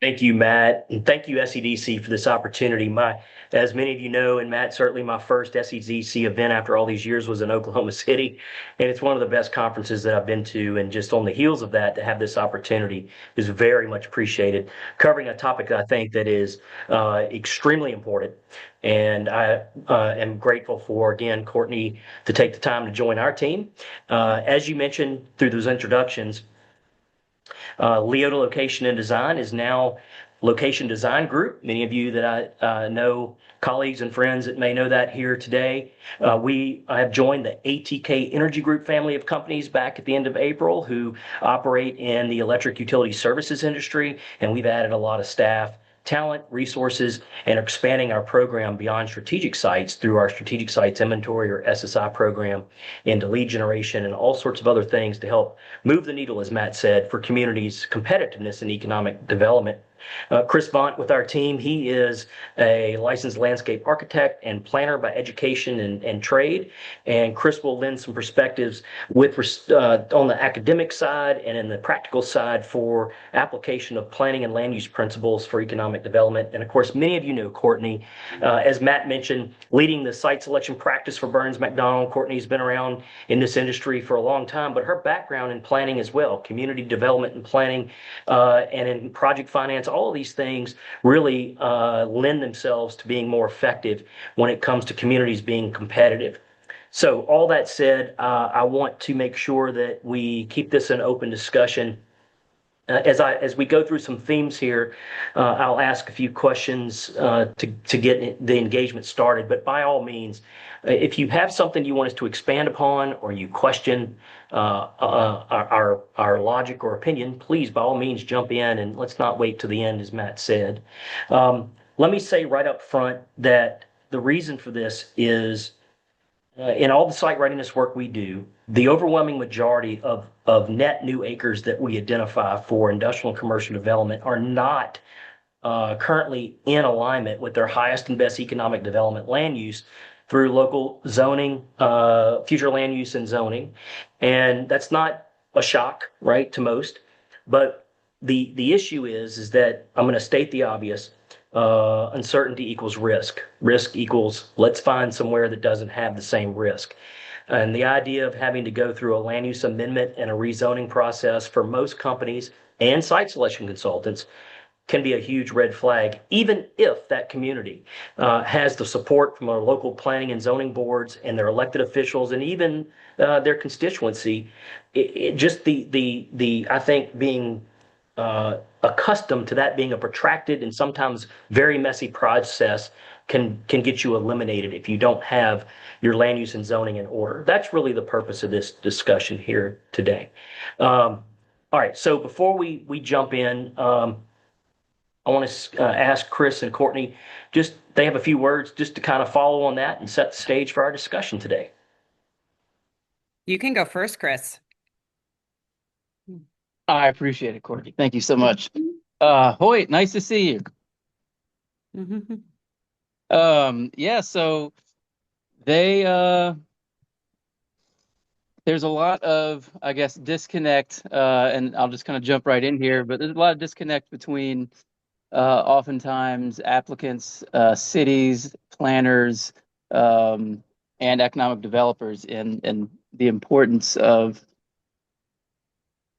Thank you, Matt, and thank you, SEDC, for this opportunity. As many of you know, and Matt, certainly my first SEDC event after all these years was in Oklahoma City, and it's one of the best conferences that I've been to. And just on the heels of that, to have this opportunity is very much appreciated. Covering a topic that I think that is extremely important, and I am grateful for again Courtney to take the time to join our team. As you mentioned through those introductions. Leotta Location and Design is now Location Design Group. Many of you that I know, colleagues and friends that may know that here today. I have joined the ATK Energy Group family of companies back at the end of April who operate in the electric utility services industry, and we've added a lot of staff talent, resources, and are expanding our program beyond strategic sites through our strategic sites inventory or SSI program into lead generation and all sorts of other things to help move the needle, as Matt said, for communities' competitiveness and economic development. Chris Vaught with our team, he is a licensed landscape architect and planner by education and trade. And Chris will lend some perspectives on the academic side and in the practical side for application of planning and land use principles for economic development. And of course, many of you know Courtney, as Matt mentioned, leading the site selection practice for Burns McDonnell. Courtney's been around in this industry for a long time, but her background in planning as well, community development and planning, and in project finance, all of these things really lend themselves to being more effective when it comes to communities being competitive. So all that said, I want to make sure that we keep this an open discussion. As we go through some themes here, I'll ask a few questions to get the engagement started. But by all means, if you have something you want us to expand upon or you question our logic or opinion, please by all means jump in and let's not wait to the end, as Matt said. Let me say right up front that the reason for this is in all the site readiness work we do, the overwhelming majority of net new acres that we identify for industrial and commercial development are not currently in alignment with their highest and best economic development land use through local zoning, future land use and zoning. And that's not a shock, right, to most. But the issue is that I'm going to state the obvious. Uncertainty equals risk. Risk equals let's find somewhere that doesn't have the same risk. And the idea of having to go through a land use amendment and a rezoning process for most companies and site selection consultants can be a huge red flag, even if that community has the support from our local planning and zoning boards and their elected officials and even their constituency. Just the I think being accustomed to that being a protracted and sometimes very messy process can get you eliminated if you don't have your land use and zoning in order. That's really the purpose of this discussion here today. All right, so before we jump in, I want to ask Chris and Courtney, just they have a few words just to kind of follow on that and set the stage for our discussion today. You can go first, Chris. I appreciate it, Courtney. Thank you so much. Hoyt, nice to see you. Yeah, so they there's a lot of, I guess, disconnect, and I'll just kind of jump right in here, but there's a lot of disconnect between oftentimes applicants, cities, planners, and economic developers and the importance of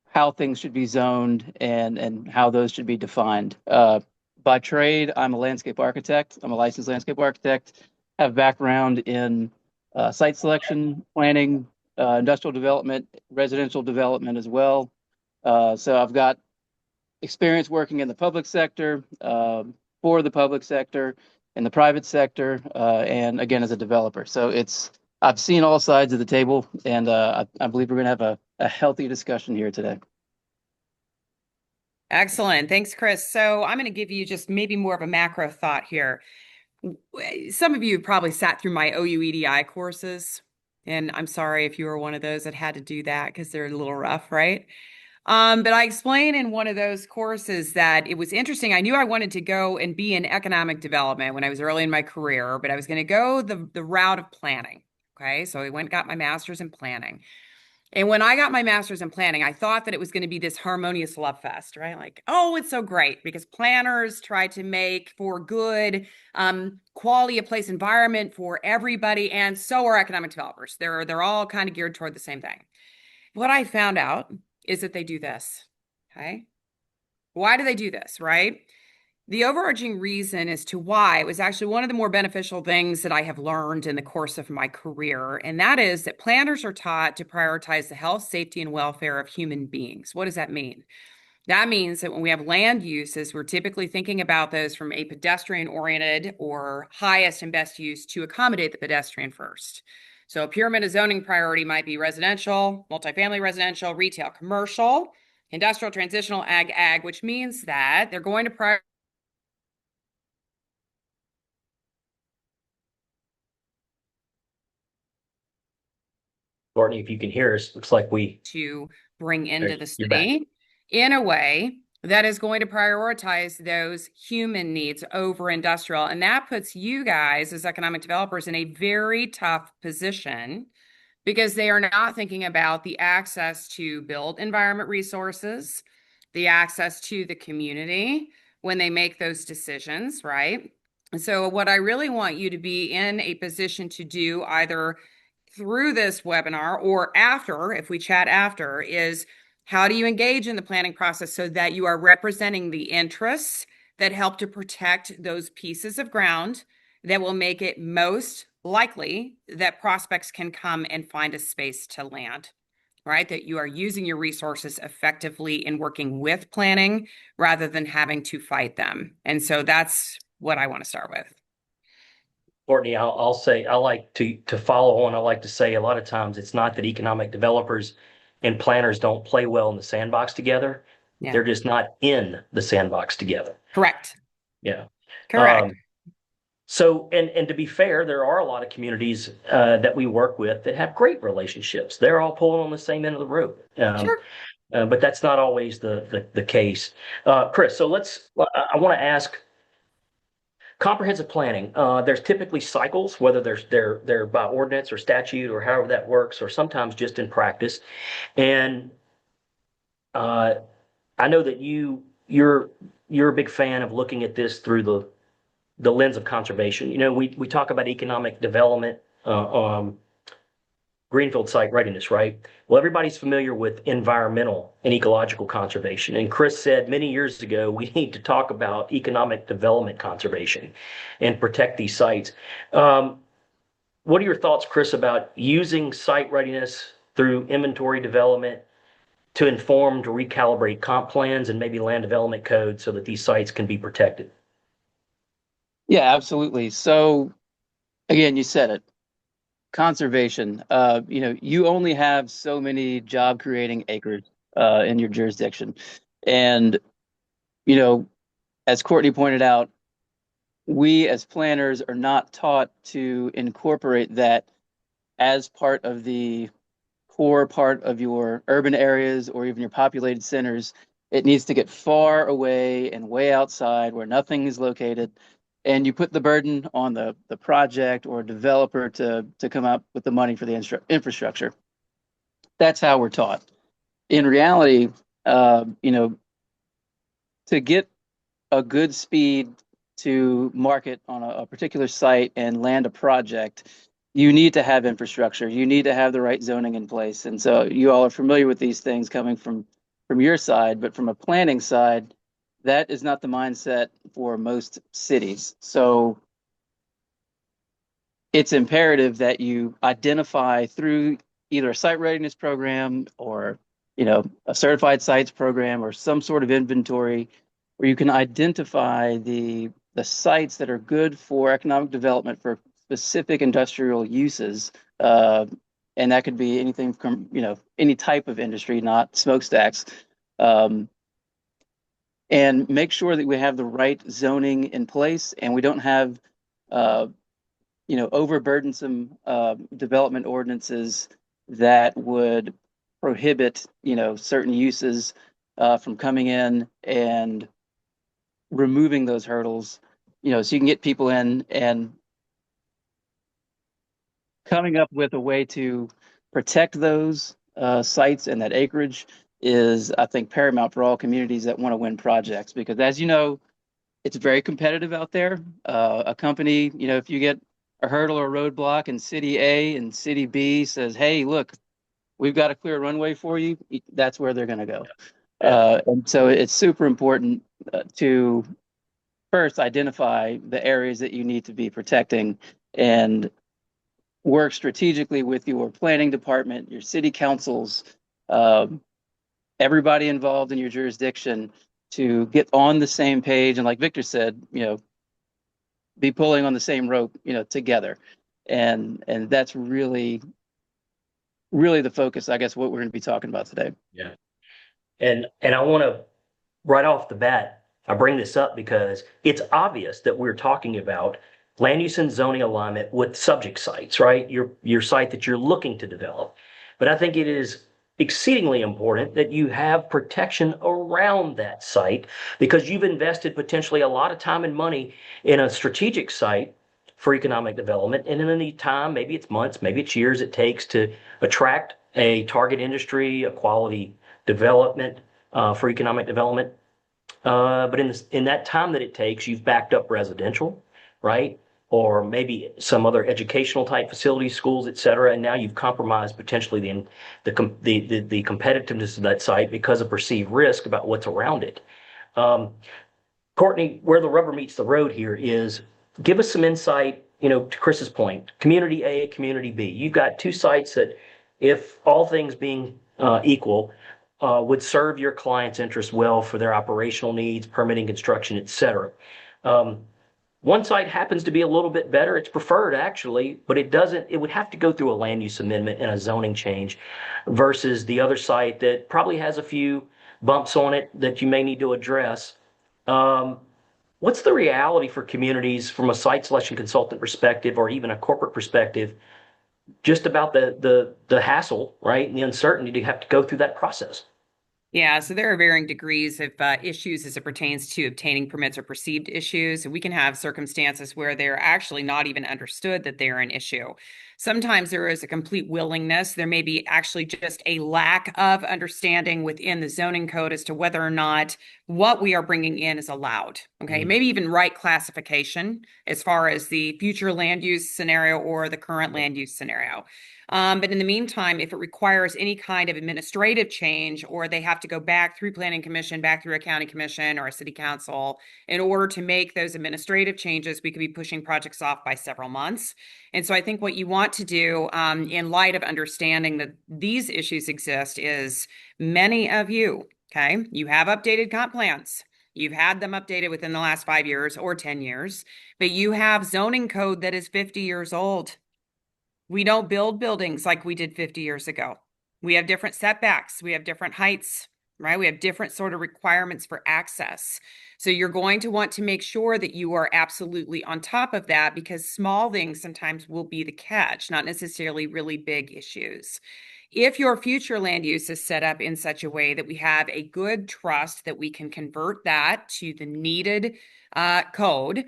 how things should be zoned and how those should be defined. By trade, I'm a landscape architect. I'm a licensed landscape architect. Have background in site selection, planning, industrial development, residential development as well. So I've got experience working in the public sector, for the public sector, in the private sector, and again as a developer. So I've seen all sides of the table, and I believe we're going to have a healthy discussion here today. Excellent. Thanks, Chris. So I'm going to give you just maybe more of a macro thought here. Some of you probably sat through my OUEDI courses, and I'm sorry if you were one of those that had to do that because they're a little rough, right? But I explained in one of those courses that it was interesting. I knew I wanted to go and be in economic development when I was early in my career, but I was going to go the route of planning. Okay, so I went and got my master's in planning. And when I got my master's in planning, I thought that it was going to be this harmonious love fest, right? Like, oh, it's so great because planners try to make for good quality of place environment for everybody, and so are economic developers. They're all kind of geared toward the same thing. What I found out is that they do this. Okay. Why do they do this, right? The overarching reason as to why it was actually one of the more beneficial things that I have learned in the course of my career, and that is that planners are taught to prioritize the health, safety, and welfare of human beings. What does that mean? That means that when we have land uses, we're typically thinking about those from a pedestrian-oriented or highest and best use to accommodate the pedestrian first. So a pyramid of zoning priority might be residential, multifamily residential, retail, commercial, industrial, transitional, ag, which means that they're going to prioritize Courtney, if you can hear us, looks like to bring into the you're back. city in a way that is going to prioritize those human needs over industrial. And that puts you guys as economic developers in a very tough position because they are not thinking about the access to built environment resources, the access to the community when they make those decisions, right? So what I really want you to be in a position to do either through this webinar or after, if we chat after, is how do you engage in the planning process so that you are representing the interests that help to protect those pieces of ground that will make it most likely that prospects can come and find a space to land, right? That you are using your resources effectively in working with planning rather than having to fight them. And so that's what I want to start with. Courtney, I'll say I like to follow on. I like to say a lot of times it's not that economic developers and planners don't play well in the sandbox together. Yeah. They're just not in the sandbox together. Correct. Yeah. Correct. So, and to be fair, there are a lot of communities that we work with that have great relationships. They're all pulling on the same end of the rope. Sure. But that's not always the case. Chris, so I want to ask comprehensive planning. There's typically cycles, whether they're by ordinance or statute or however that works, or sometimes just in practice. And I know that you're a big fan of looking at this through the lens of conservation. You know, we talk about economic development, greenfield site readiness, right? Well, everybody's familiar with environmental and ecological conservation. And Chris said many years ago, we need to talk about economic development conservation and protect these sites. What are your thoughts, Chris, about using site readiness through inventory development to inform, to recalibrate comp plans and maybe land development code so that these sites can be protected? Yeah, absolutely. So again, you said it. Conservation. You only have so many job creating acres in your jurisdiction. And, as Courtney pointed out, we as planners are not taught to incorporate that as part of the core part of your urban areas or even your populated centers. It needs to get far away and way outside where nothing is located. And you put the burden on the project or developer to come up with the money for the infrastructure. That's how we're taught. In reality, to get a good speed to market on a particular site and land a project, you need to have infrastructure. You need to have the right zoning in place. And so you all are familiar with these things coming from your side, but from a planning side, that is not the mindset for most cities. So it's imperative that you identify through either a site readiness program or, a certified sites program or some sort of inventory where you can identify the sites that are good for economic development for specific industrial uses. And that could be anything from, any type of industry, not smokestacks. And make sure that we have the right zoning in place and we don't have, overburdensome development ordinances that would prohibit, certain uses from coming in and removing those hurdles, so you can get people in and coming up with a way to protect those sites and that acreage is, I think, paramount for all communities that want to win projects. Because as you know, it's very competitive out there. A company, if you get a hurdle or a roadblock in city A and city B says, hey, look, we've got a clear runway for you, that's where they're going to go. And so it's super important to first identify the areas that you need to be protecting and work strategically with your planning department, your city councils, everybody involved in your jurisdiction to get on the same page. And like Victor said, be pulling on the same rope, together. And that's really the focus, I guess, what we're going to be talking about today. Yeah. And I want to, right off the bat, I bring this up because it's obvious that we're talking about land use and zoning alignment with subject sites, right? Your site that you're looking to develop. But I think it is exceedingly important that you have protection around that site because you've invested potentially a lot of time and money in a strategic site for economic development. And in any time, maybe it's months, maybe it's years it takes to attract a target industry, a quality development for economic development. But in that time that it takes, you've backed up residential, right? Or maybe some other educational type facilities, schools, et cetera. And now you've compromised potentially the competitiveness of that site because of perceived risk about what's around it. Courtney, where the rubber meets the road here is give us some insight, to Chris's point, community A, community B. You've got two sites that, if all things being equal, would serve your client's interest well for their operational needs, permitting, construction, et cetera. One site happens to be a little bit better. It's preferred actually, but it would have to go through a land use amendment and a zoning change versus the other site that probably has a few bumps on it that you may need to address. What's the reality for communities from a site selection consultant perspective or even a corporate perspective, just about the hassle, right? And the uncertainty to have to go through that process? Yeah, so there are varying degrees of issues as it pertains to obtaining permits or perceived issues. And we can have circumstances where they're actually not even understood that they're an issue. Sometimes there is a complete willingness. There may be actually just a lack of understanding within the zoning code as to whether or not what we are bringing in is allowed. Okay, maybe even right classification as far as the future land use scenario or the current land use scenario. But in the meantime, if it requires any kind of administrative change, or they have to go back through planning commission, back through a county commission or a city council in order to make those administrative changes, we could be pushing projects off by several months. And so I think what you want to do in light of understanding that these issues exist is many of you, okay, you have updated comp plans. You've had them updated within the last 5 years or 10 years, but you have zoning code that is 50 years old. We don't build buildings like we did 50 years ago. We have different setbacks. We have different heights, right? We have different sort of requirements for access. So you're going to want to make sure that you are absolutely on top of that because small things sometimes will be the catch, not necessarily really big issues. If your future land use is set up in such a way that we have a good trust that we can convert that to the needed code,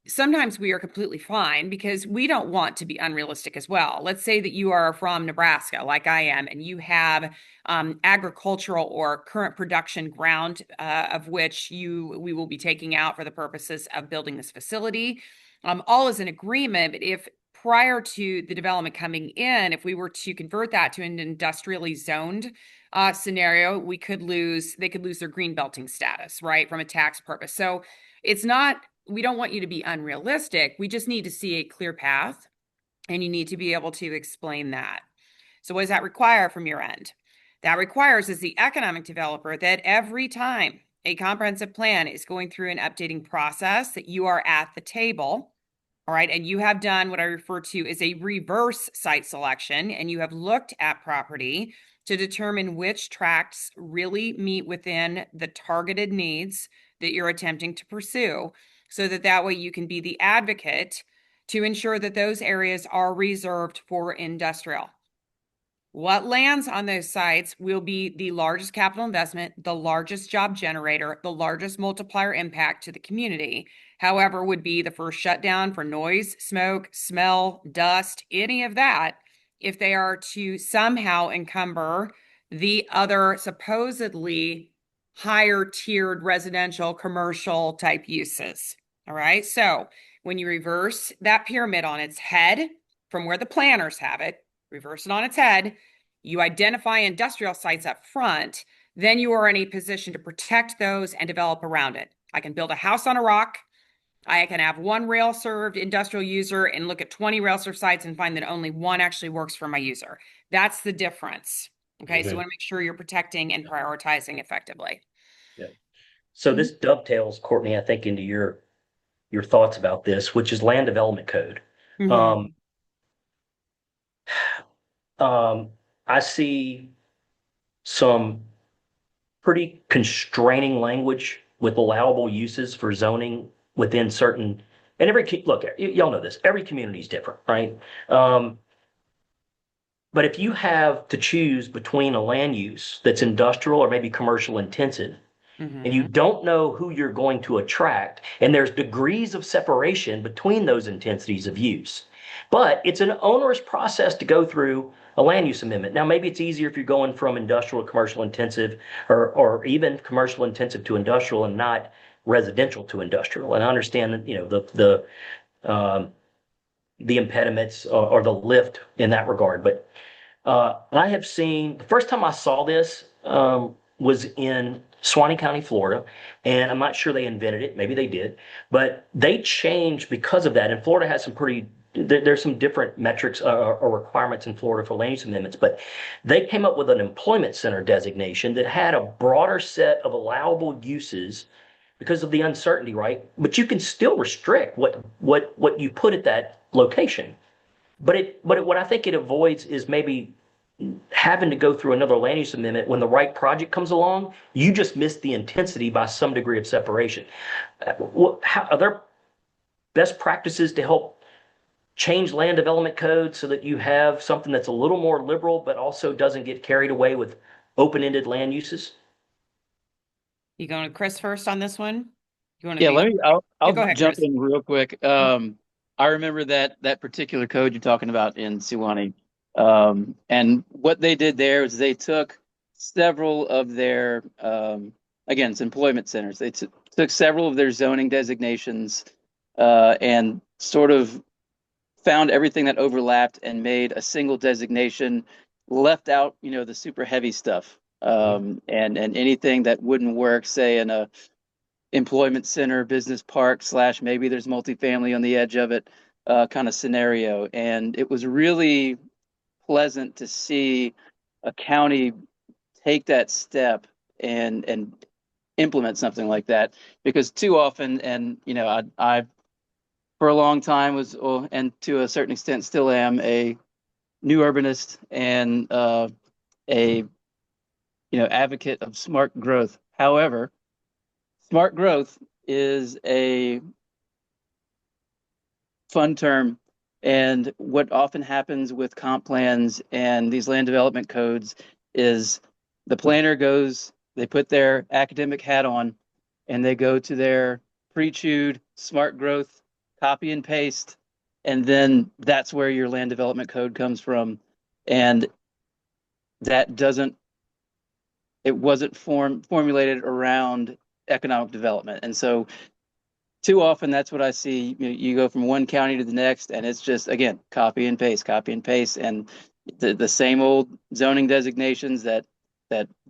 sometimes we are completely fine because we don't want to be unrealistic as well. Let's say that you are from Nebraska, like I am, and you have agricultural or current production ground of which we will be taking out for the purposes of building this facility. All is an agreement, but if prior to the development coming in, if we were to convert that to an industrially zoned scenario, they could lose their green belting status, right, from a tax purpose. So it's not, we don't want you to be unrealistic. We just need to see a clear path, and you need to be able to explain that. So what does that require from your end? That requires, as the economic developer, that every time a comprehensive plan is going through an updating process, that you are at the table, all right, and you have done what I refer to as a reverse site selection, and you have looked at property to determine which tracts really meet within the targeted needs that you're attempting to pursue, so that way you can be the advocate to ensure that those areas are reserved for industrial. What lands on those sites will be the largest capital investment, the largest job generator, the largest multiplier impact to the community, however, would be the first shutdown for noise, smoke, smell, dust, any of that, if they are to somehow encumber the other supposedly higher tiered residential, commercial type uses. All right. So when you reverse that pyramid on its head from where the planners have it, reverse it on its head, you identify industrial sites up front, then you are in a position to protect those and develop around it. I can build a house on a rock. I can have one rail served industrial user and look at 20 rail served sites and find that only one actually works for my user. That's the difference. Okay. So you want to make sure you're protecting and prioritizing effectively. Yeah. So this dovetails, Courtney, I think, into your thoughts about this, which is land development code. Mhm. I see some pretty constraining language with allowable uses for zoning within certain, and look, y'all know this, every community is different, right? Um, but if you have to choose between a land use that's industrial or maybe commercial intensive, and you Mhm. don't know who you're going to attract, and there's degrees of separation between those intensities of use. But it's an onerous process to go through a land use amendment. Now, maybe it's easier if you're going from industrial to commercial intensive, or even commercial intensive to industrial and not residential to industrial. And I understand that, the impediments or the lift in that regard. But I have seen the first time I saw this was in Suwannee County, Florida, and I'm not sure they invented it. Maybe they did, but they changed because of that. And Florida has some there's some different metrics or requirements in Florida for land use amendments, but they came up with an employment center designation that had a broader set of allowable uses because of the uncertainty, right? But you can still restrict what you put at that location. What I think it avoids is maybe having to go through another land use amendment when the right project comes along. You just miss the intensity by some degree of separation. Are there best practices to help change land development code so that you have something that's a little more liberal, but also doesn't get carried away with open-ended land uses? You going to Chris first on this one? You want to Yeah, do? I'll Yeah, go ahead, jump Chris. in real quick. I remember that particular code you're talking about in Suwannee. And what they did there is they took several of their again, it's employment centers. They took several of their zoning designations and sort of found everything that overlapped and made a single designation, left out, the super heavy stuff. And anything that wouldn't work, say in a employment center, business park slash maybe there's multifamily on the edge of it kind of scenario. And it was really pleasant to see a county take that step and implement something like that, because too often, and I for a long time was, and to a certain extent still am, a new urbanist and a advocate of smart growth. However, smart growth is a fun term. And what often happens with comp plans and these land development codes is the planner goes, they put their academic hat on, and they go to their pre-chewed smart growth, copy and paste, and then that's where your land development code comes from. And that doesn't, it wasn't formulated around economic development. And so too often that's what I see. You go from one county to the next, and it's just, again, copy and paste, and the same old zoning designations that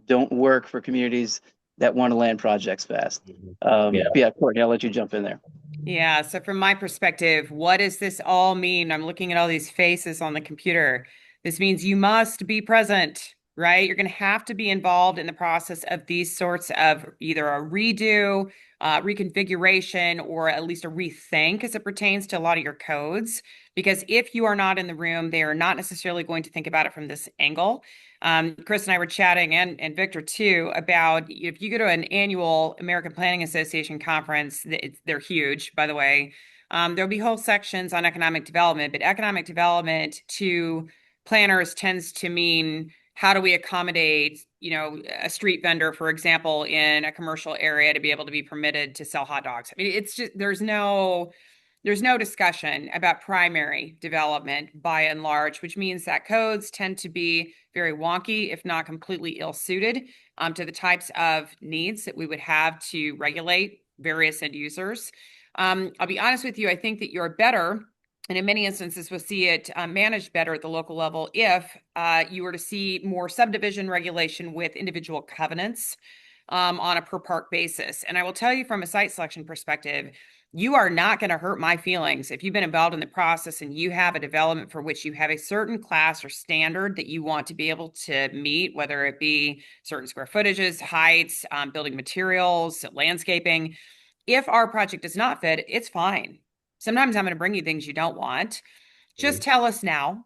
don't work for communities that want to land projects fast. Yeah. Yeah, Courtney, I'll let you jump in there. Yeah, so from my perspective, what does this all mean? I'm looking at all these faces on the computer. This means you must be present, right? You're going to have to be involved in the process of these sorts of either a redo, reconfiguration, or at least a rethink as it pertains to a lot of your codes. Because if you are not in the room, they are not necessarily going to think about it from this angle. Chris and I were chatting, and Victor too, about if you go to an annual American Planning Association conference, they're huge, by the way. There'll be whole sections on economic development, but economic development to planners tends to mean how do we accommodate, a street vendor, for example, in a commercial area to be able to be permitted to sell hot dogs. I mean, it's just, there's no there's no discussion about primary development by and large, which means that codes tend to be very wonky, if not completely ill-suited, to the types of needs that we would have to regulate various end users. I'll be honest with you, I think that you're better, and in many instances, we'll see it managed better at the local level if you were to see more subdivision regulation with individual covenants on a per park basis. And I will tell you from a site selection perspective, you are not going to hurt my feelings if you've been involved in the process and you have a development for which you have a certain class or standard that you want to be able to meet, whether it be certain square footages, heights, building materials, landscaping. If our project does not fit, it's fine. Sometimes I'm going to bring you things you don't want. Just tell us now.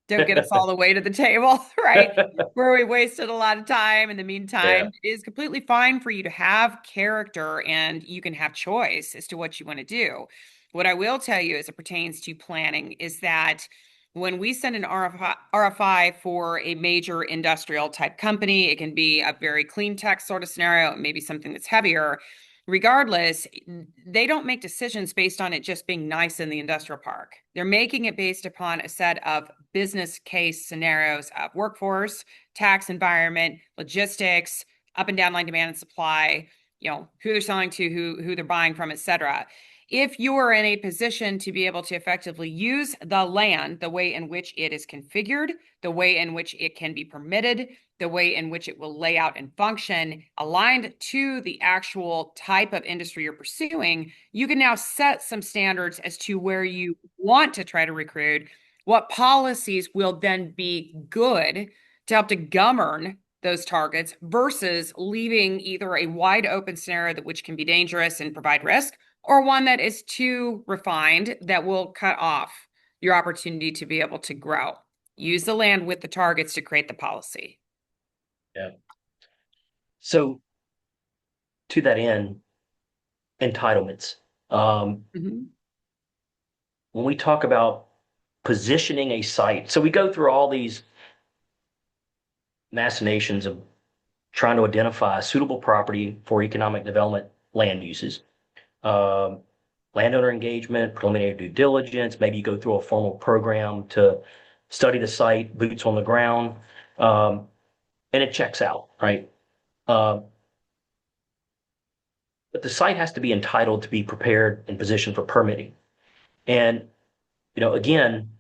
Don't get us all the way to the table, right? Where we wasted a lot of time in the meantime. It is completely fine for you to have character and you can have choice as to what you want to do. What I will tell you as it pertains to planning is that when we send an RFI for a major industrial type company, it can be a very clean tech sort of scenario, maybe something that's heavier. Regardless, they don't make decisions based on it just being nice in the industrial park. They're making it based upon a set of business case scenarios of workforce, tax environment, logistics, up and down line demand and supply, who they're selling to, who they're buying from, et cetera. If you are in a position to be able to effectively use the land the way in which it is configured, the way in which it can be permitted, the way in which it will lay out and function, aligned to the actual type of industry you're pursuing, you can now set some standards as to where you want to try to recruit, what policies will then be good to help to govern those targets versus leaving either a wide open scenario that which can be dangerous and provide risk, or one that is too refined that will cut off your opportunity to be able to grow. Use the land with the targets to create the policy. Yeah. So to that end, entitlements. When we talk about positioning a site, so we go through all these machinations of trying to identify a suitable property for economic development land uses. Landowner engagement, preliminary due diligence, maybe you go through a formal program to study the site, boots on the ground, and it checks out, right? But the site has to be entitled to be prepared and positioned for permitting. And, again,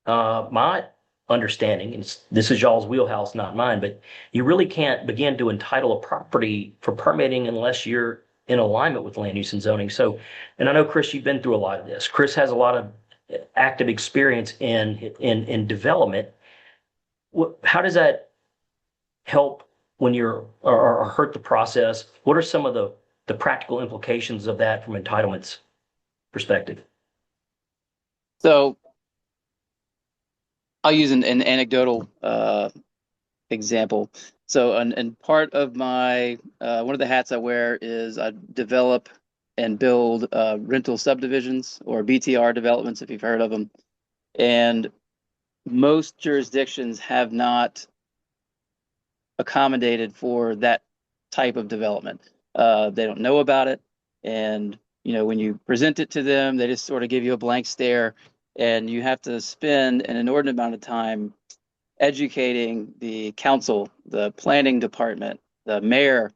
my understanding, and this is y'all's wheelhouse, not mine, but you really can't begin to entitle a property for permitting unless you're in alignment with land use and zoning. So, and I know, Chris, you've been through a lot of this. Chris has a lot of active experience in development. How does that help when you're or hurt the process? What are some of the practical implications of that from entitlements perspective? So I'll use an anecdotal example. So, and part of my one of the hats I wear is I develop and build rental subdivisions, or BTR developments, if you've heard of them. And most jurisdictions have not accommodated for that type of development. They don't know about it. And, when you present it to them, they just sort of give you a blank stare, and you have to spend an inordinate amount of time educating the council, the planning department, the mayor,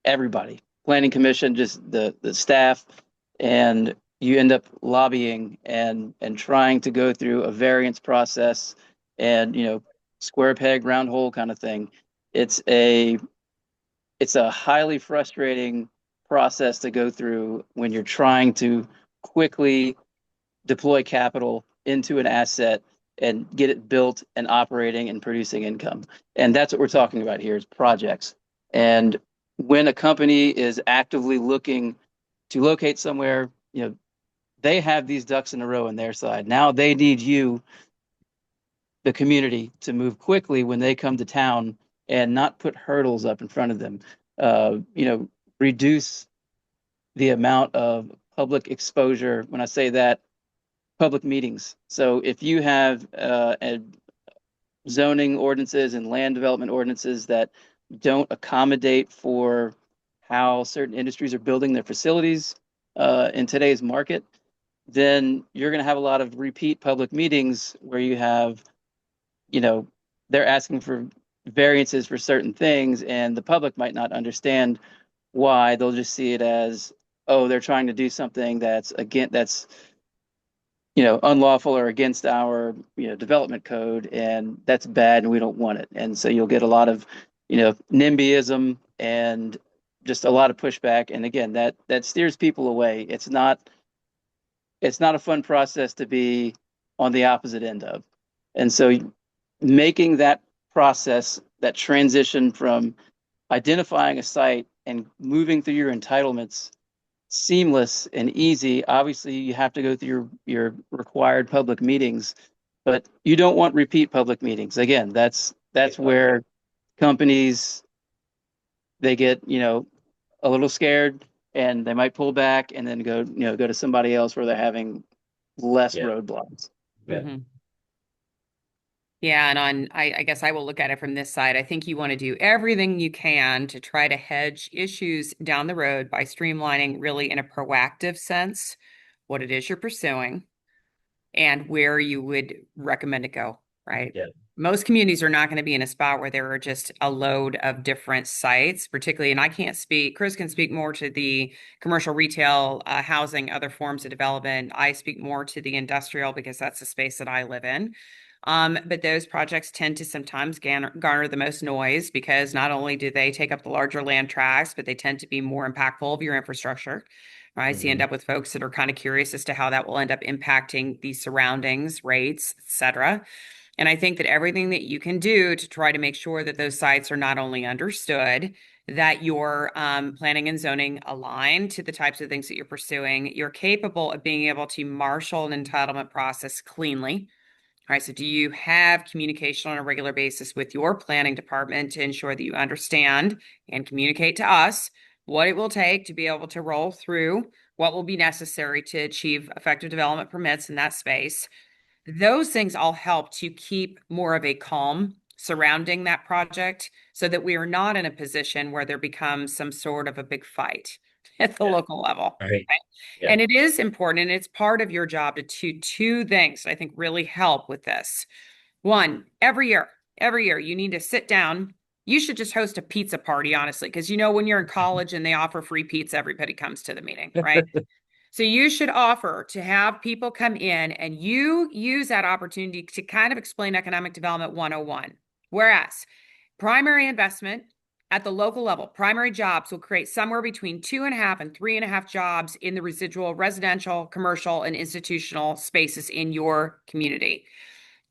everybody, planning commission, just the staff, and you end up lobbying and trying to go through a variance process and, square peg, round hole kind of thing. It's a highly frustrating process to go through when you're trying to quickly deploy capital into an asset and get it built and operating and producing income. And that's what we're talking about here, is projects. And when a company is actively looking to locate somewhere, they have these ducks in a row on their side. Now they need you, the community, to move quickly when they come to town and not put hurdles up in front of them. Reduce the amount of public exposure. When I say that, public meetings. So if you have zoning ordinances and land development ordinances that don't accommodate for how certain industries are building their facilities in today's market, then you're going to have a lot of repeat public meetings where you have, they're asking for variances for certain things, and the public might not understand why. They'll just see it as, oh, they're trying to do something that's unlawful or against our development code, and that's bad and we don't want it. And so you'll get a lot of NIMBYism and just a lot of pushback. And again, that steers people away. It's not a fun process to be on the opposite end of. And so making that process, that transition from identifying a site and moving through your entitlements seamless and easy. Obviously, you have to go through your required public meetings, but you don't want repeat public meetings. Again, that's where companies, they get a little scared and they might pull back and then go to somebody else where they're having less roadblocks. Yeah. Mhm. Yeah, and I guess I will look at it from this side. I think you want to do everything you can to try to hedge issues down the road by streamlining really in a proactive sense what it is you're pursuing and where you would recommend it go, right? Yeah. Most communities are not going to be in a spot where there are just a load of different sites, particularly, and I can't speak, Chris can speak more to the commercial retail, housing, other forms of development. I speak more to the industrial because that's the space that I live in. But those projects tend to sometimes garner the most noise because not only do they take up the larger land tracts, but they tend to be more impactful of your infrastructure, right? So you end up with folks that are kind of curious as to how that will end up impacting the surroundings, rates, et cetera. And I think that everything that you can do to try to make sure that those sites are not only understood, that your planning and zoning align to the types of things that you're pursuing, you're capable of being able to marshal an entitlement process cleanly. All right, so do you have communication on a regular basis with your planning department to ensure that you understand and communicate to us what it will take to be able to roll through what will be necessary to achieve effective development permits in that space? Those things all help to keep more of a calm surrounding that project so that we are not in a position where there becomes some sort of a big fight at the local level. Right. Okay? Yeah. And it is important, and it's part of your job to do two things I think really help with this. One, every year you need to sit down. You should just host a pizza party, honestly, because when you're in college and they offer free pizza, everybody comes to the meeting, right? So you should offer to have people come in and you use that opportunity to kind of explain economic development 101. Whereas primary investment at the local level, primary jobs will create somewhere between 2.5 and 3.5 jobs in the residual residential, commercial, and institutional spaces in your community.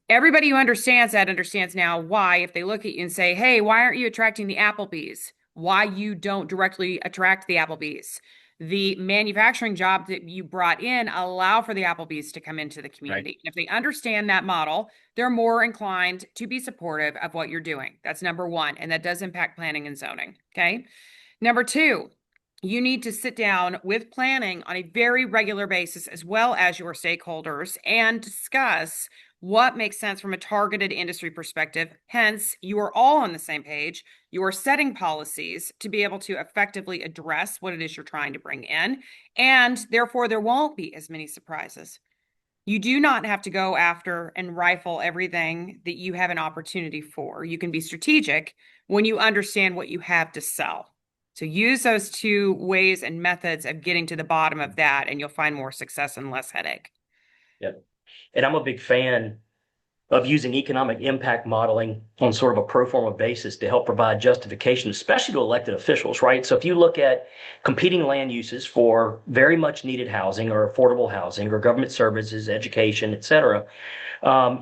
Everybody who understands that understands now why, if they look at you and say, hey, why aren't you attracting the Applebee's? Why you don't directly attract the Applebee's? The manufacturing job that you brought in allow for the Applebee's to come into the community. Right. If they understand that model, they're more inclined to be supportive of what you're doing. That's number one. And that does impact planning and zoning. Okay. Number two, you need to sit down with planning on a very regular basis, as well as your stakeholders, and discuss what makes sense from a targeted industry perspective. Hence, you are all on the same page. You are setting policies to be able to effectively address what it is you're trying to bring in, and therefore there won't be as many surprises. You do not have to go after and rifle everything that you have an opportunity for. You can be strategic when you understand what you have to sell. So use those two ways and methods of getting to the bottom of that, and you'll find more success and less headache. Yep. And I'm a big fan of using economic impact modeling on sort of a pro forma basis to help provide justification, especially to elected officials, right? So if you look at competing land uses for very much needed housing or affordable housing or government services, education, et cetera,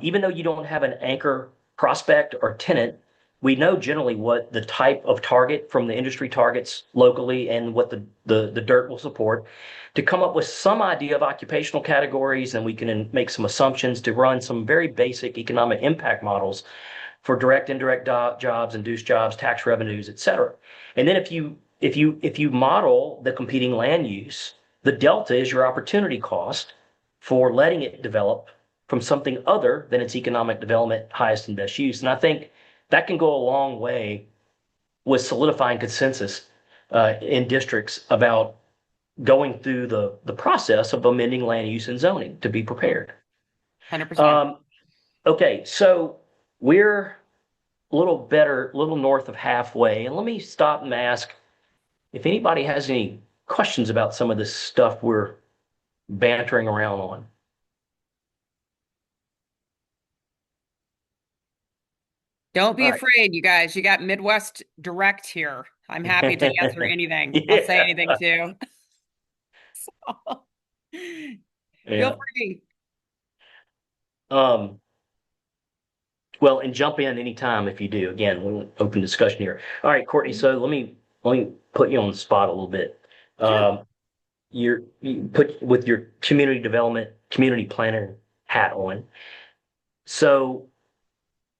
even though you don't have an anchor prospect or tenant, we know generally what the type of target from the industry targets locally and what the dirt will support to come up with some idea of occupational categories, and we can make some assumptions to run some very basic economic impact models for direct, indirect jobs, induced jobs, tax revenues, et cetera. And then if you model the competing land use, the delta is your opportunity cost for letting it develop from something other than its economic development, highest and best use. And I think that can go a long way with solidifying consensus in districts about going through the process of amending land use and zoning to be prepared. 100%. Okay, so we're a little north of halfway, and let me stop and ask if anybody has any questions about some of this stuff we're bantering around on. Don't be All right. afraid, you guys. You got Midwest Direct here. I'm happy to answer anything. I'll say Yeah. anything too. Feel Yeah. free. Um, well, and jump in anytime if you do. Again, we'll open discussion here. All right, Courtney. So let me put you on the spot a little bit. Sure. Um, you put with your community development, community planner hat on. So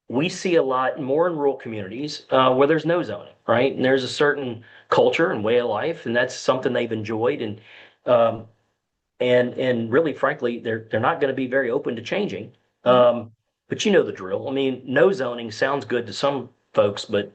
we see a lot more in rural communities where there's no zoning, right? And there's a certain culture and way of life, and that's something they've enjoyed. Um, and really, frankly, they're not going to be very open to changing. Mhm. But you know the drill. I mean, no zoning sounds good to some folks, but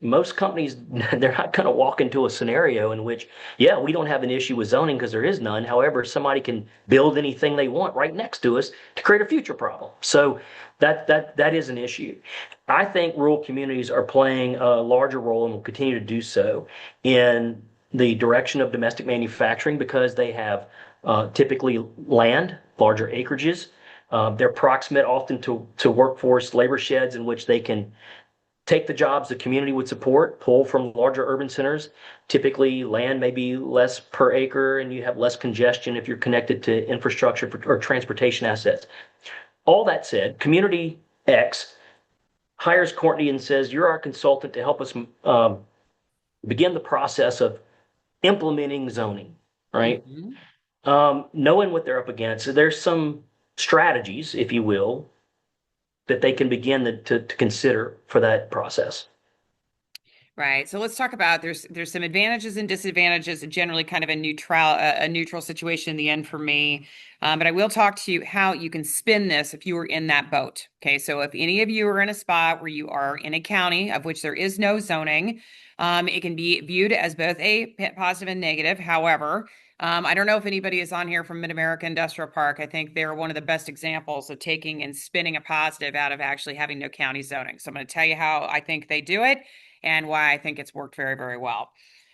most companies they're not going to walk into a scenario in which, yeah, we don't have an issue with zoning because there is none. However, somebody can build anything they want right next to us to create a future problem. So that is an issue. I think rural communities are playing a larger role and will continue to do so in the direction of domestic manufacturing because they have typically land, larger acreages. They're proximate often to workforce labor sheds in which they can take the jobs the community would support, pull from larger urban centers. Typically, land may be less per acre, and you have less congestion if you're connected to infrastructure or transportation assets. All that said, Community X hires Courtney and says, "You're our consultant to help us begin the process of implementing zoning," right? Mhm. Knowing what they're up against, so there's some strategies, if you will, that they can begin to consider for that process. Right. So let's talk about there's some advantages and disadvantages, and generally kind of a neutral situation in the end for me. But I will talk to you how you can spin this if you were in that boat. Okay. So if any of you are in a spot where you are in a county of which there is no zoning, it can be viewed as both a positive and negative. However, I don't know if anybody is on here from Mid-America Industrial Park. I think they're one of the best examples of taking and spinning a positive out of actually having no county zoning. So I'm going to tell you how I think they do it and why I think it's worked very, very well.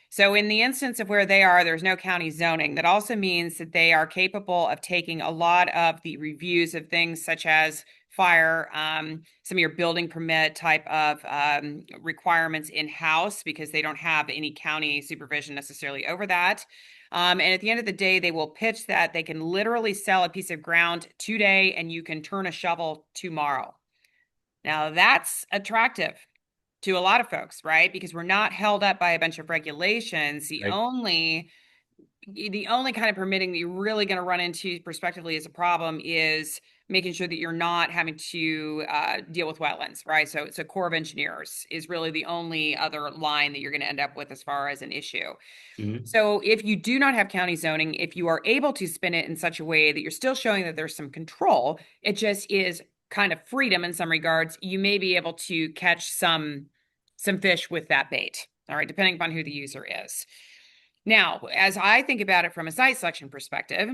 So in the instance of where they are, there's no county zoning. That also means that they are capable of taking a lot of the reviews of things such as fire, some of your building permit type of requirements in-house because they don't have any county supervision necessarily over that. And at the end of the day, they will pitch that they can literally sell a piece of ground today and you can turn a shovel tomorrow. Now that's attractive to a lot of folks, right? Because we're not held up by a bunch of regulations. The Right. only the only kind of permitting that you're really going to run into prospectively as a problem is making sure that you're not having to deal with wetlands, right? So Corps of Engineers is really the only other line that you're going to end up with as far as an issue. Mhm. So if you do not have county zoning, if you are able to spin it in such a way that you're still showing that there's some control, it just is kind of freedom in some regards, you may be able to catch some fish with that bait. All right, depending upon who the user is. Now, as I think about it from a site selection perspective,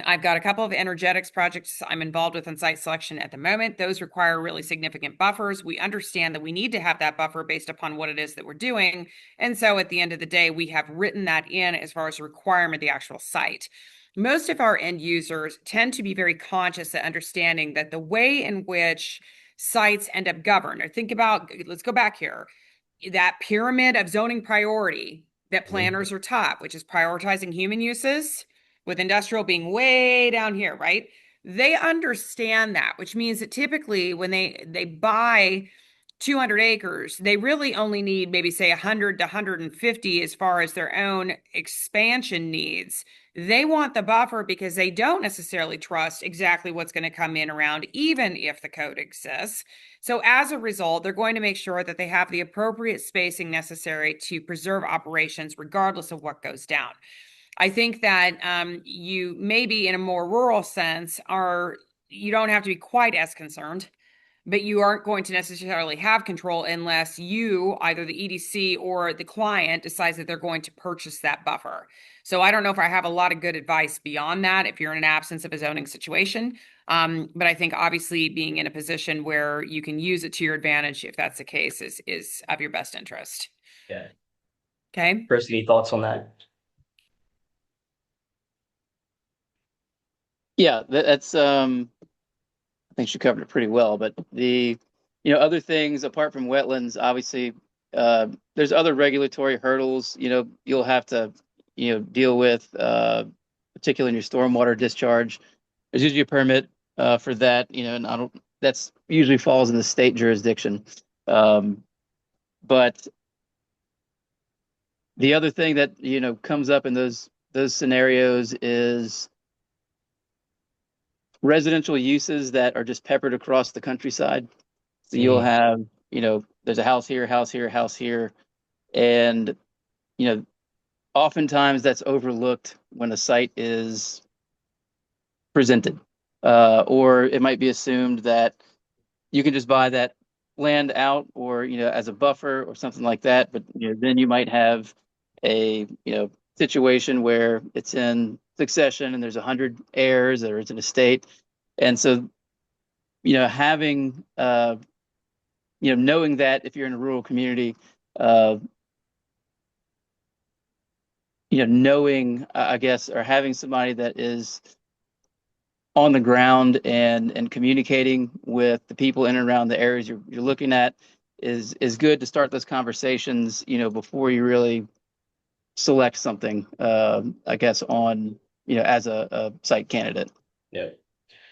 I've got a couple of energetics projects I'm involved with in site selection at the moment. Those require really significant buffers. We understand that we need to have that buffer based upon what it is that we're doing. And so at the end of the day, we have written that in as far as a requirement of the actual site. Most of our end users tend to be very conscious of understanding that the way in which sites end up governed, or think about, let's go back here, that pyramid of zoning priority that Mhm. planners are taught, which is prioritizing human uses, with industrial being way down here, right? They understand that, which means that typically when they buy 200 acres, they really only need maybe say 100 to 150 as far as their own expansion needs. They want the buffer because they don't necessarily trust exactly what's going to come in around, even if the code exists. So as a result, they're going to make sure that they have the appropriate spacing necessary to preserve operations regardless of what goes down. I think that you maybe in a more rural sense you don't have to be quite as concerned, but you aren't going to necessarily have control unless you, either the EDC or the client, decides that they're going to purchase that buffer. So I don't know if I have a lot of good advice beyond that if you're in an absence of a zoning situation. But I think obviously being in a position where you can use it to your advantage, if that's the case, is of your best interest. Yeah. Okay. Chris, any thoughts on that? Yeah, that's I think she covered it pretty well. But other things apart from wetlands, obviously, there's other regulatory hurdles. You'll have to deal with, particularly in your stormwater discharge. There's usually a permit for that. And that's usually falls in the state jurisdiction. But the other thing that comes up in those scenarios is residential uses that are just peppered across the countryside. So you'll have, there's a house here, house here, house here. And, oftentimes that's overlooked when a site is presented. Or it might be assumed that you can just buy that land out or, as a buffer or something like that. But, then you might have a, situation where it's in succession and there's 100 heirs or it's an estate. And so, having, knowing that if you're in a rural community, knowing, I guess, or having somebody that is on the ground and communicating with the people in and around the areas you're looking at is good to start those conversations, before you really select something, I guess, on, as a site candidate. Yeah.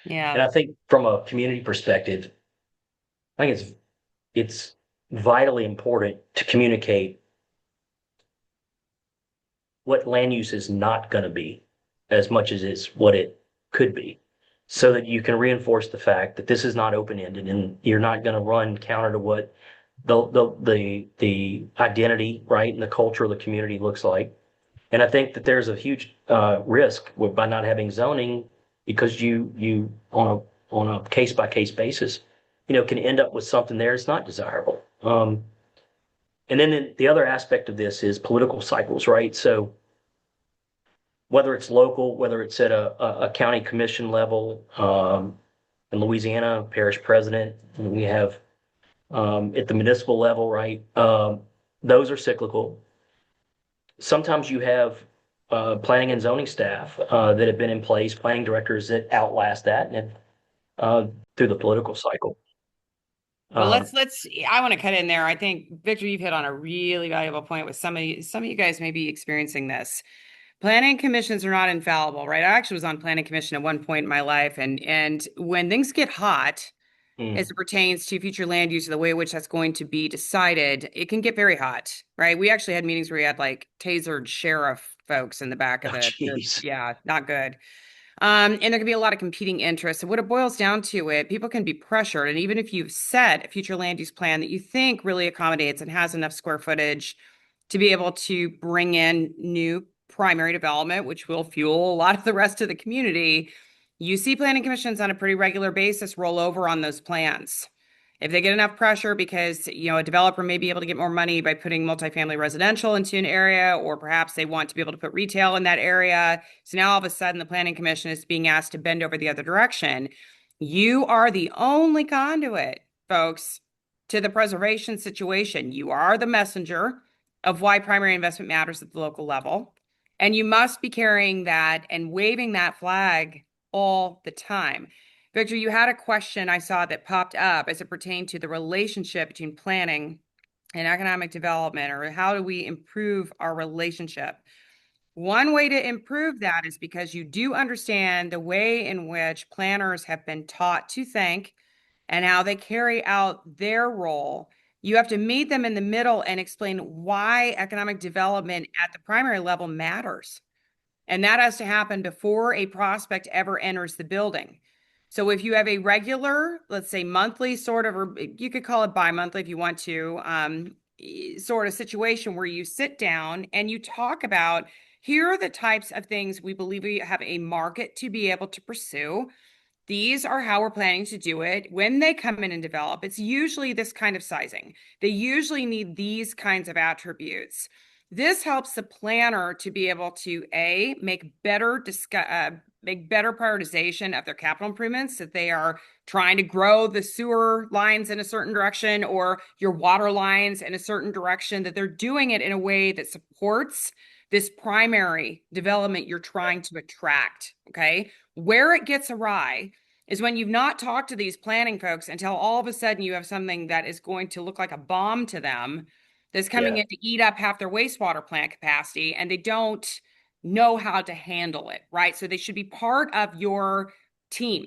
Yeah. And I think from a community perspective, I think it's vitally important to communicate what land use is not going to be as much as it's what it could be, so that you can reinforce the fact that this is not open-ended and you're not going to run counter to what the identity, right, and the culture of the community looks like. And I think that there's a huge risk by not having zoning, because you on a case by case basis, can end up with something there that's not desirable. And then the other aspect of this is political cycles, right? So whether it's local, whether it's at a county commission level, in Louisiana, parish president, and we have at the municipal level, right? Those are cyclical. Sometimes you have planning and zoning staff that have been in place, planning directors that outlast that and through the political cycle. Well, I want to cut in there. I think, Victor, you've hit on a really valuable point with some of you guys may be experiencing this. Planning commissions are not infallible, right? I actually was on planning commission at one point in my life, and when things get hot, as it pertains to future land use, the way in which that's going to be decided, it can get very hot, right? We actually had meetings where we had like tasered sheriff folks in the back of yeah, not good. And there can be a lot of competing interests. And what it boils down to, people can be pressured. And even if you've set a future land use plan that you think really accommodates and has enough square footage to be able to bring in new primary development, which will fuel a lot of the rest of the community, you see planning commissions on a pretty regular basis roll over on those plans. If they get enough pressure because, a developer may be able to get more money by putting multifamily residential into an area, or perhaps they want to be able to put retail in that area. So now all of a sudden the planning commission is being asked to bend over the other direction. You are the only conduit, folks, to the preservation situation. You are the messenger of why primary investment matters at the local level. And you must be carrying that and waving that flag all the time. Victor, you had a question I saw that popped up as it pertained to the relationship between planning and economic development, or how do we improve our relationship? One way to improve that is because you do understand the way in which planners have been taught to think and how they carry out their role. You have to meet them in the middle and explain why economic development at the primary level matters. And that has to happen before a prospect ever enters the building. So if you have a regular, let's say monthly sort of, or you could call it bi-monthly if you want to, sort of situation where you sit down and you talk about, here are the types of things we believe we have a market to be able to pursue. these are how we're planning to do it. When they come in and develop, it's usually this kind of sizing. They usually need these kinds of attributes. This helps the planner to be able to make better prioritization of their capital improvements, that they are trying to grow the sewer lines in a certain direction or your water lines in a certain direction, that they're doing it in a way that supports this primary development you're trying to attract. Okay. Where it gets awry is when you've not talked to these planning folks until all of a sudden you have something that is going to look like a bomb to them, that's coming in to eat up half their wastewater plant capacity, and they don't know how to handle it, right? So they should be part of your team.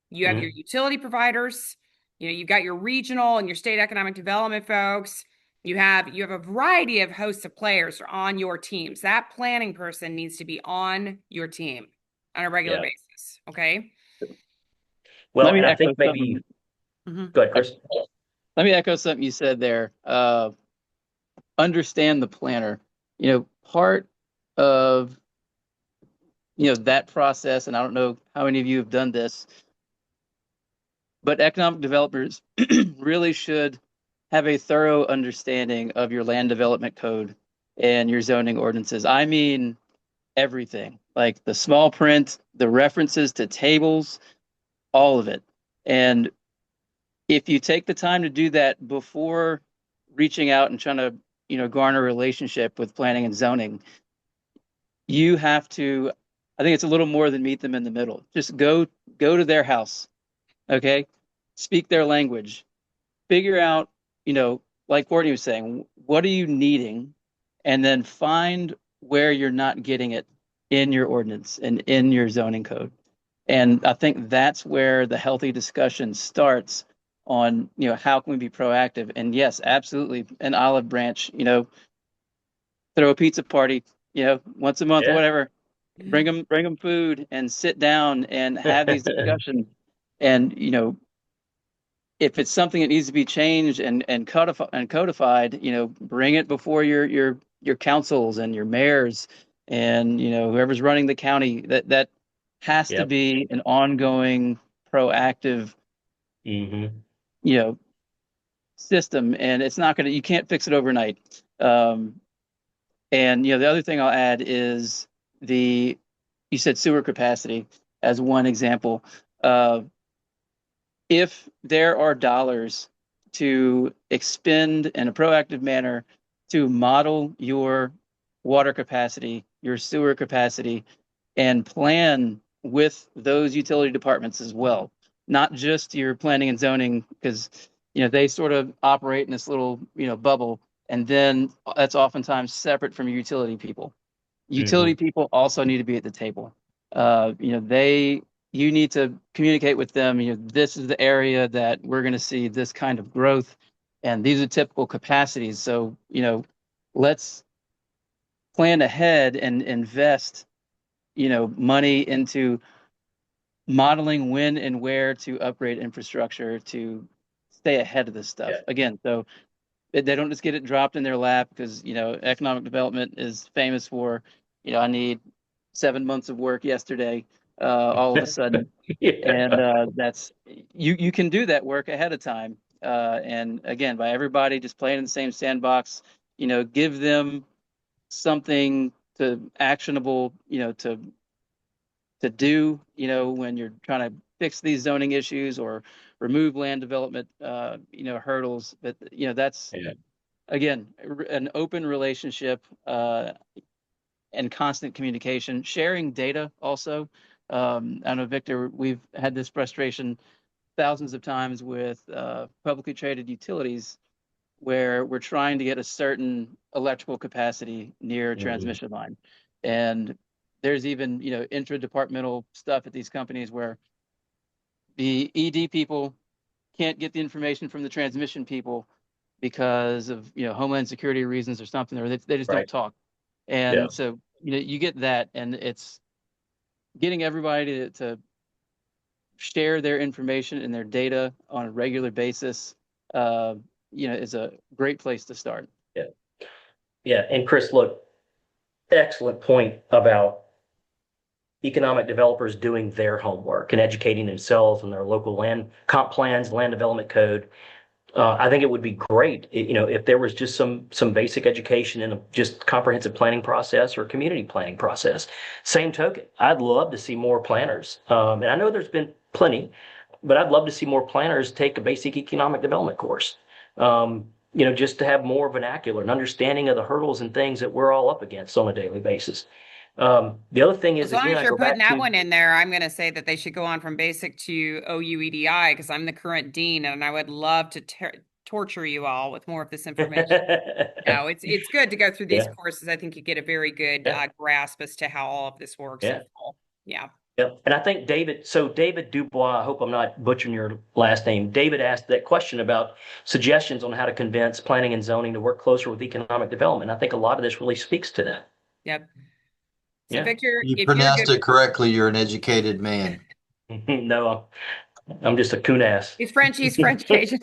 You have your utility providers, you've got your regional and your state economic development folks. You have a variety of hosts of players on your teams. That planning person needs to be on your team on a regular basis. Okay. Well, Let me and I echo think maybe, go ahead, Chris. Let me echo something you said there. Understand the planner. Part of that process, and I don't know how many of you have done this, but economic developers really should have a thorough understanding of your land development code and your zoning ordinances. I mean everything, like the small print, the references to tables, all of it. And if you take the time to do that before reaching out and trying to garner a relationship with planning and zoning, you have to, I think it's a little more than meet them in the middle. Just go to their house, okay? Speak their language. Figure out, like Courtney was saying, what are you needing? And then find where you're not getting it in your ordinance and in your zoning code. And I think that's where the healthy discussion starts on, how can we be proactive? And yes, absolutely, an olive branch, throw a pizza party, once a month or whatever, bring them food and sit down and have these discussions. And, if it's something that needs to be changed and codified, bring it before your councils and your mayors and, whoever's running the county. That has to be an ongoing, proactive, system, and it's not you can't fix it overnight. And the other thing I'll add is you said sewer capacity as one example. If there are dollars to expend in a proactive manner to model your water capacity, your sewer capacity, and plan with those utility departments as well, not just your planning and zoning, because they sort of operate in this little bubble, and then that's oftentimes separate from your utility people. Utility people also need to be at the table. You need to communicate with them. This is the area that we're going to see this kind of growth, and these are typical capacities. So let's plan ahead and invest money into modeling when and where to upgrade infrastructure to stay ahead of this stuff. Again, so they don't just get it dropped in their lap, because economic development is famous for I need 7 months of work yesterday, all of a sudden. And that's you can do that work ahead of time, and again, by everybody just playing in the same sandbox, give them something actionable to do when you're trying to fix these zoning issues or remove land development hurdles. But that's again an open relationship and constant communication, sharing data also. I know, Victor, we've had this frustration thousands of times with publicly traded utilities, where we're trying to get a certain electrical capacity near a transmission line. And there's even, intra-departmental stuff at these companies where the ED people can't get the information from the transmission people because of, Homeland Security reasons or something, or they just don't talk. And so, you get that, and it's getting everybody to share their information and their data on a regular basis, is a great place to start. Yeah. And Chris, look, excellent point about economic developers doing their homework and educating themselves on their local land comp plans, land development code. I think it would be great, if there was just some basic education in a just comprehensive planning process or community planning process. Same token, I'd love to see more planners, and I know there's been plenty, but I'd love to see more planners take a basic economic development course. Just to have more vernacular and understanding of the hurdles and things that we're all up against on a daily basis. The other thing is, As long again, as I you're go putting back that to, one in there, I'm going to say that they should go on from basic to OUEDI because I'm the current dean and I would love to torture you all with more of this information. No, it's good to go through these yeah, courses. I think you get a very good yeah, grasp as to how all of this works in yeah. full. Yeah. Yep. And I think David Dubois, I hope I'm not butchering your last name. David asked that question about suggestions on how to convince planning and zoning to work closer with economic development. I think a lot of this really speaks to that. Yep. So Yeah. Victor, You if you're pronounced good it with correctly. You're an educated man. No, I'm just a coon ass. he's French Cajun.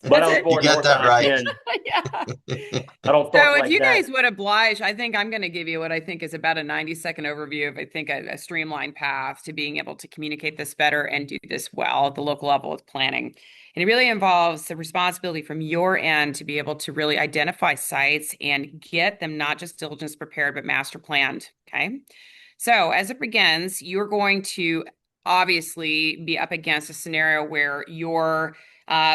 But That's I was it. You born got north that right. I-10. Yeah. I don't So thought if like you guys that. would oblige, I think I'm going to give you what I think is about a 90-second overview of, I think, a streamlined path to being able to communicate this better and do this well at the local level with planning. And it really involves the responsibility from your end to be able to really identify sites and get them not just diligence prepared, but master planned. Okay. So as it begins, you're going to obviously be up against a scenario where your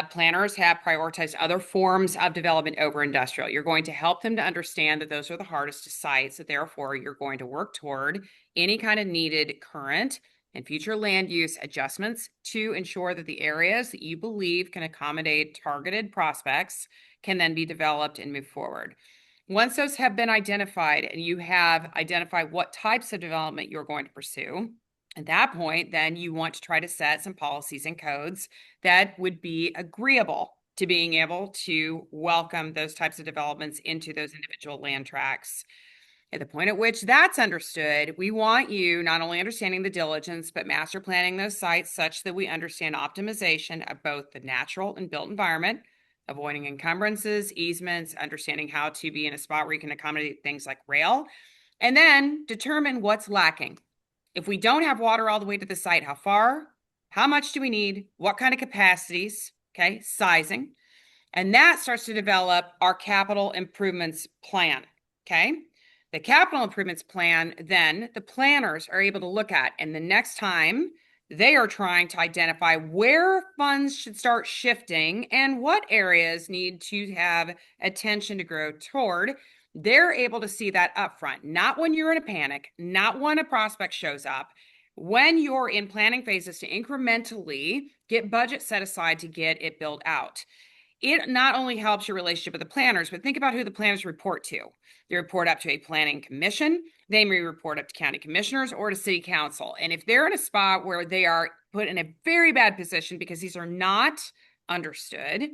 planners have prioritized other forms of development over industrial. You're going to help them to understand that those are the hardest sites, that therefore you're going to work toward any kind of needed current and future land use adjustments to ensure that the areas that you believe can accommodate targeted prospects can then be developed and move forward. Once those have been identified and you have identified what types of development you're going to pursue, at that point, then you want to try to set some policies and codes that would be agreeable to being able to welcome those types of developments into those individual land tracts. At the point at which that's understood, we want you not only understanding the diligence, but master planning those sites such that we understand optimization of both the natural and built environment, avoiding encumbrances, easements, understanding how to be in a spot where you can accommodate things like rail, and then determine what's lacking. If we don't have water all the way to the site, how far? How much do we need? What kind of capacities? Okay, sizing. And that starts to develop our capital improvements plan. Okay. The capital improvements plan, then the planners are able to look at, and the next time they are trying to identify where funds should start shifting and what areas need to have attention to grow toward. They're able to see that upfront, not when you're in a panic, not when a prospect shows up, when you're in planning phases to incrementally get budget set aside to get it built out. It not only helps your relationship with the planners, but think about who the planners report to. They report up to a planning commission. They may report up to county commissioners or to city council. And if they're in a spot where they are put in a very bad position because these are not understood,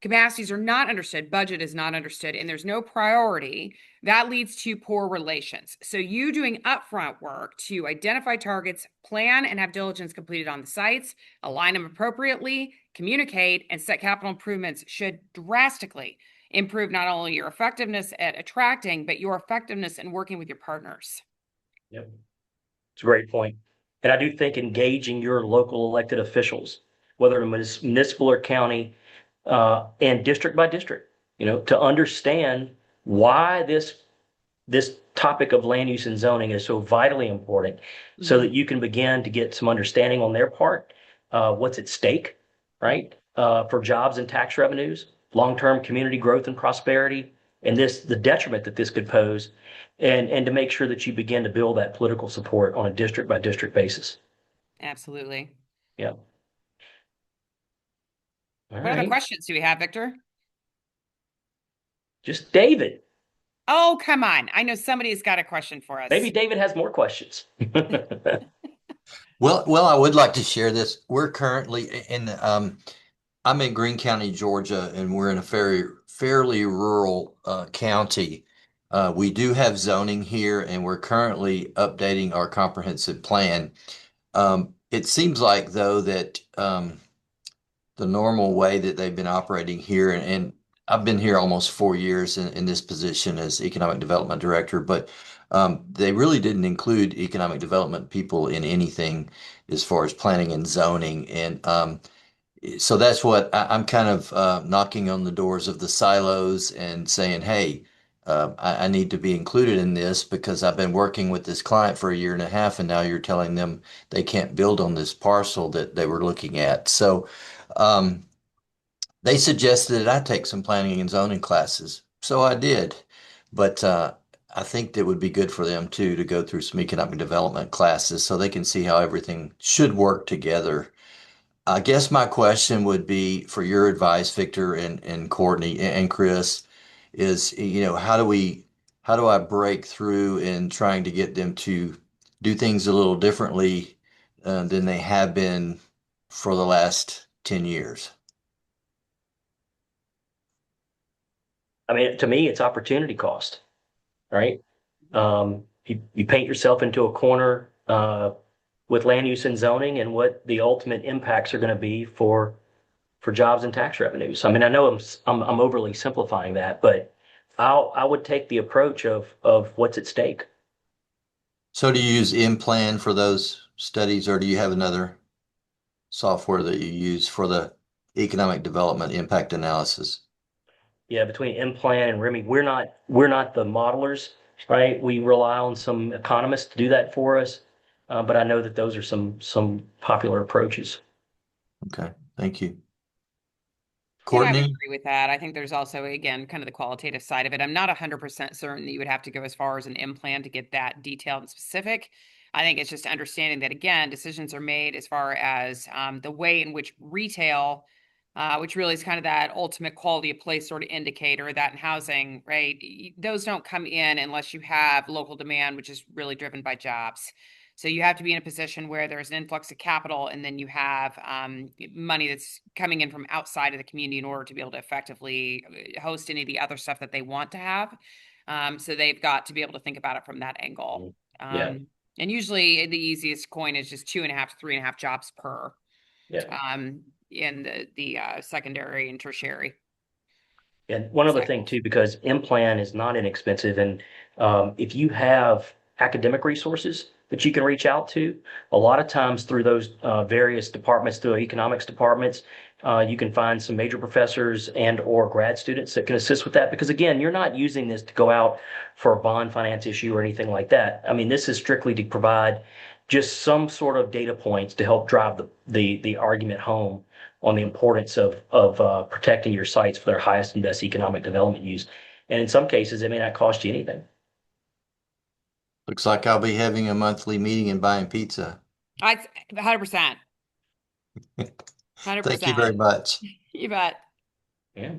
capacities are not understood, budget is not understood, and there's no priority, that leads to poor relations. So you doing upfront work to identify targets, plan and have diligence completed on the sites, align them appropriately, communicate, and set capital improvements should drastically improve not only your effectiveness at attracting, but your effectiveness in working with your partners. Yep. It's a great point. And I do think engaging your local elected officials, whether municipal or county, and district by district, to understand why this topic of land use and zoning is so vitally important, so that you can begin to get some understanding on their part, what's at stake, right? For jobs and tax revenues, long-term community growth and prosperity, and the detriment that this could pose, and to make sure that you begin to build that political support on a district by district basis. Absolutely. Yeah. All What other right. questions do we have, Victor? Just David. Oh, come on. I know somebody's got a question for us. Maybe David has more questions. Well, I would like to share this. We're currently I'm in Greene County, Georgia, and we're in a fairly rural county. We do have zoning here, and we're currently updating our comprehensive plan. It seems like, though, that the normal way that they've been operating here, and I've been here almost 4 years in this position as economic development director, but they really didn't include economic development people in anything as far as planning and zoning. And so that's what I'm kind of knocking on the doors of the silos and saying, hey, I need to be included in this because I've been working with this client for a year and a half, and now you're telling them they can't build on this parcel that they were looking at. So um, they suggested that I take some planning and zoning classes. So I did. But I think that would be good for them too to go through some economic development classes so they can see how everything should work together. I guess my question would be for your advice, Victor and Courtney and Chris, is, how do I break through in trying to get them to do things a little differently than they have been for the last 10 years? I mean, to me, it's opportunity cost, right? You paint yourself into a corner with land use and zoning and what the ultimate impacts are going to be for jobs and tax revenues. I mean, I know I'm overly simplifying that, but I would take the approach of what's at stake. So do you use InPlan for those studies, or do you have another software that you use for the economic development impact analysis? Yeah, between Implan and Remy, we're not the modelers, right? We rely on some economists to do that for us. But I know that those are some popular approaches. Okay, thank you. And I would Courtney? agree with that. I think there's also, again, kind of the qualitative side of it. I'm not 100% certain that you would have to go as far as an implant to get that detailed and specific. I think it's just understanding that, again, decisions are made as far as the way in which retail, which really is kind of that ultimate quality of place sort of indicator, that in housing, right? Those don't come in unless you have local demand, which is really driven by jobs. So you have to be in a position where there's an influx of capital, and then you have money that's coming in from outside of the community in order to be able to effectively host any of the other stuff that they want to have. So they've got to be able to think about it from that angle. Yeah, And usually the easiest coin is just 2.5 to 3.5 jobs per yeah. in the secondary and tertiary And one other thing cycles. too, because Implan is not inexpensive, and if you have academic resources that you can reach out to, a lot of times through those various departments, through economics departments, you can find some major professors and or grad students that can assist with that. Because again, you're not using this to go out for a bond finance issue or anything like that. I mean, this is strictly to provide just some sort of data points to help drive the argument home on the importance of protecting your sites for their highest and best economic development use. And in some cases, it may not cost you anything. Looks like I'll be having a monthly meeting and buying pizza. I 100%. Thank you very 100%. much. You bet. Yeah.